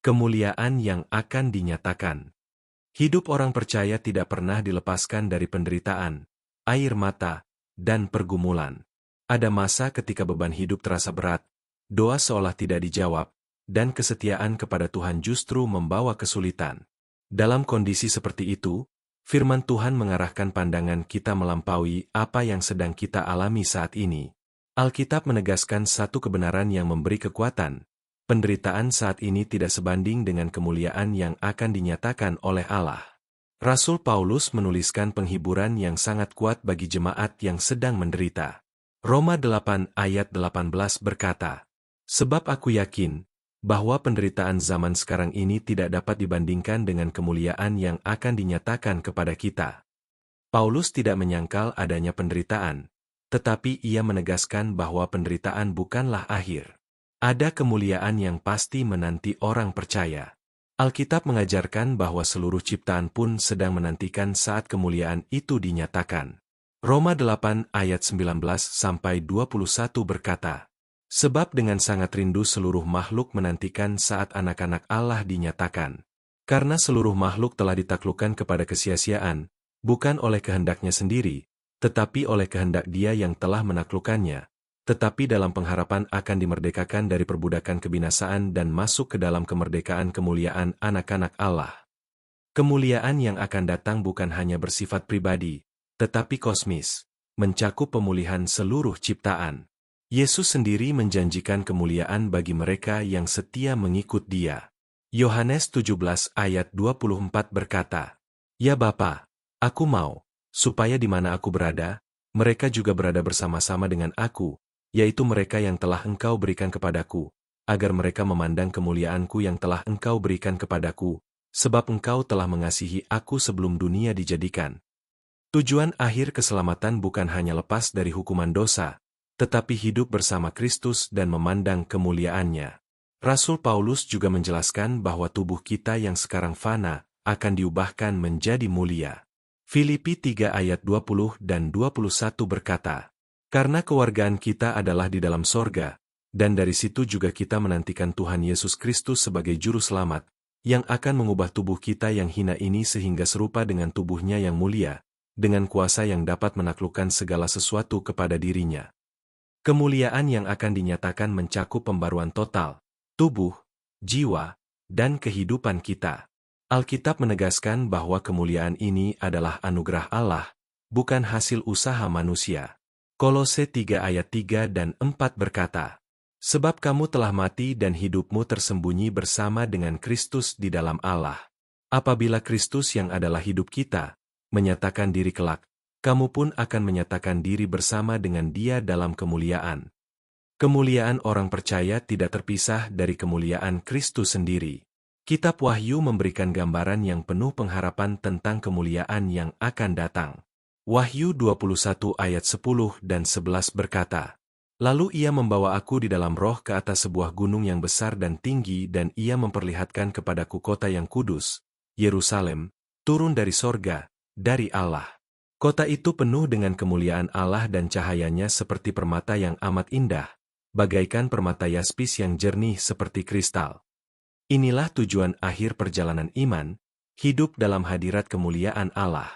Kemuliaan yang akan dinyatakan. Hidup orang percaya tidak pernah dilepaskan dari penderitaan, air mata, dan pergumulan. Ada masa ketika beban hidup terasa berat, doa seolah tidak dijawab, dan kesetiaan kepada Tuhan justru membawa kesulitan. Dalam kondisi seperti itu, firman Tuhan mengarahkan pandangan kita melampaui apa yang sedang kita alami saat ini. Alkitab menegaskan satu kebenaran yang memberi kekuatan. Penderitaan saat ini tidak sebanding dengan kemuliaan yang akan dinyatakan oleh Allah. Rasul Paulus menuliskan penghiburan yang sangat kuat bagi jemaat yang sedang menderita. Roma 8 ayat 18 berkata, "Sebab aku yakin bahwa penderitaan zaman sekarang ini tidak dapat dibandingkan dengan kemuliaan yang akan dinyatakan kepada kita." Paulus tidak menyangkal adanya penderitaan, tetapi ia menegaskan bahwa penderitaan bukanlah akhir. Ada kemuliaan yang pasti menanti orang percaya. Alkitab mengajarkan bahwa seluruh ciptaan pun sedang menantikan saat kemuliaan itu dinyatakan. Roma 8 ayat 19-21 berkata, "Sebab dengan sangat rindu seluruh makhluk menantikan saat anak-anak Allah dinyatakan. Karena seluruh makhluk telah ditaklukkan kepada kesia-siaan, bukan oleh kehendaknya sendiri, tetapi oleh kehendak Dia yang telah menaklukkannya, tetapi dalam pengharapan akan dimerdekakan dari perbudakan kebinasaan dan masuk ke dalam kemerdekaan kemuliaan anak-anak Allah." Kemuliaan yang akan datang bukan hanya bersifat pribadi, tetapi kosmis, mencakup pemulihan seluruh ciptaan. Yesus sendiri menjanjikan kemuliaan bagi mereka yang setia mengikut Dia. Yohanes 17 ayat 24 berkata, "Ya Bapa, aku mau, supaya di mana aku berada, mereka juga berada bersama-sama dengan aku, yaitu mereka yang telah Engkau berikan kepadaku, agar mereka memandang kemuliaanku yang telah Engkau berikan kepadaku, sebab Engkau telah mengasihi aku sebelum dunia dijadikan." Tujuan akhir keselamatan bukan hanya lepas dari hukuman dosa, tetapi hidup bersama Kristus dan memandang kemuliaannya. Rasul Paulus juga menjelaskan bahwa tubuh kita yang sekarang fana akan diubahkan menjadi mulia. Filipi 3 ayat 20 dan 21 berkata, "Karena kewargaan kita adalah di dalam sorga, dan dari situ juga kita menantikan Tuhan Yesus Kristus sebagai Juru Selamat, yang akan mengubah tubuh kita yang hina ini sehingga serupa dengan tubuhnya yang mulia, dengan kuasa yang dapat menaklukkan segala sesuatu kepada dirinya." Kemuliaan yang akan dinyatakan mencakup pembaruan total, tubuh, jiwa, dan kehidupan kita. Alkitab menegaskan bahwa kemuliaan ini adalah anugerah Allah, bukan hasil usaha manusia. Kolose 3 ayat 3 dan 4 berkata, "Sebab kamu telah mati dan hidupmu tersembunyi bersama dengan Kristus di dalam Allah. Apabila Kristus yang adalah hidup kita menyatakan diri kelak, kamu pun akan menyatakan diri bersama dengan Dia dalam kemuliaan." Kemuliaan orang percaya tidak terpisah dari kemuliaan Kristus sendiri. Kitab Wahyu memberikan gambaran yang penuh pengharapan tentang kemuliaan yang akan datang. Wahyu 21 ayat 10 dan 11 berkata, "Lalu ia membawa aku di dalam roh ke atas sebuah gunung yang besar dan tinggi dan ia memperlihatkan kepadaku kota yang kudus, Yerusalem, turun dari sorga, dari Allah. Kota itu penuh dengan kemuliaan Allah dan cahayanya seperti permata yang amat indah, bagaikan permata yaspis yang jernih seperti kristal." Inilah tujuan akhir perjalanan iman, hidup dalam hadirat kemuliaan Allah.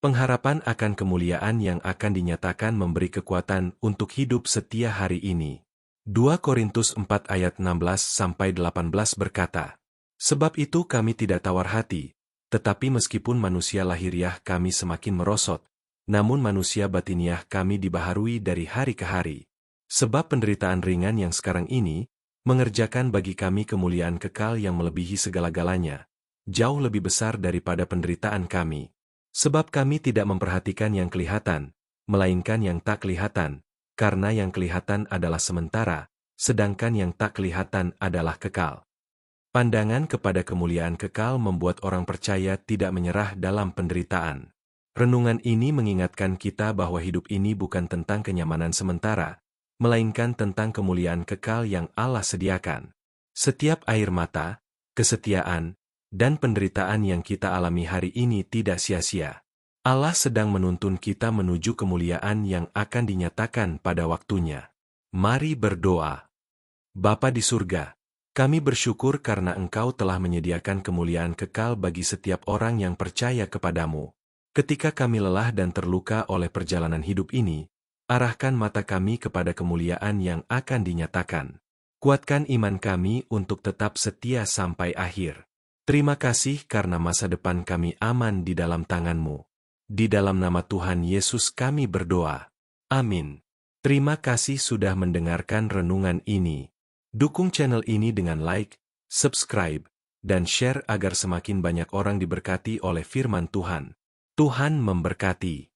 Pengharapan akan kemuliaan yang akan dinyatakan memberi kekuatan untuk hidup setia hari ini. 2 Korintus 4 ayat 16-18 berkata, "Sebab itu kami tidak tawar hati, tetapi meskipun manusia lahiriah kami semakin merosot, namun manusia batiniah kami dibaharui dari hari ke hari. Sebab penderitaan ringan yang sekarang ini, mengerjakan bagi kami kemuliaan kekal yang melebihi segala-galanya, jauh lebih besar daripada penderitaan kami. Sebab kami tidak memperhatikan yang kelihatan, melainkan yang tak kelihatan, karena yang kelihatan adalah sementara, sedangkan yang tak kelihatan adalah kekal." Pandangan kepada kemuliaan kekal membuat orang percaya tidak menyerah dalam penderitaan. Renungan ini mengingatkan kita bahwa hidup ini bukan tentang kenyamanan sementara, melainkan tentang kemuliaan kekal yang Allah sediakan. Setiap air mata, kesetiaan, dan penderitaan yang kita alami hari ini tidak sia-sia. Allah sedang menuntun kita menuju kemuliaan yang akan dinyatakan pada waktunya. Mari berdoa. Bapa di surga, Kami bersyukur karena Engkau telah menyediakan kemuliaan kekal bagi setiap orang yang percaya kepadamu. Ketika kami lelah dan terluka oleh perjalanan hidup ini, arahkan mata kami kepada kemuliaan yang akan dinyatakan. Kuatkan iman kami untuk tetap setia sampai akhir. Terima kasih karena masa depan kami aman di dalam tangan-Mu. Di dalam nama Tuhan Yesus kami berdoa. Amin. Terima kasih sudah mendengarkan renungan ini. Dukung channel ini dengan like, subscribe, dan share agar semakin banyak orang diberkati oleh firman Tuhan. Tuhan memberkati.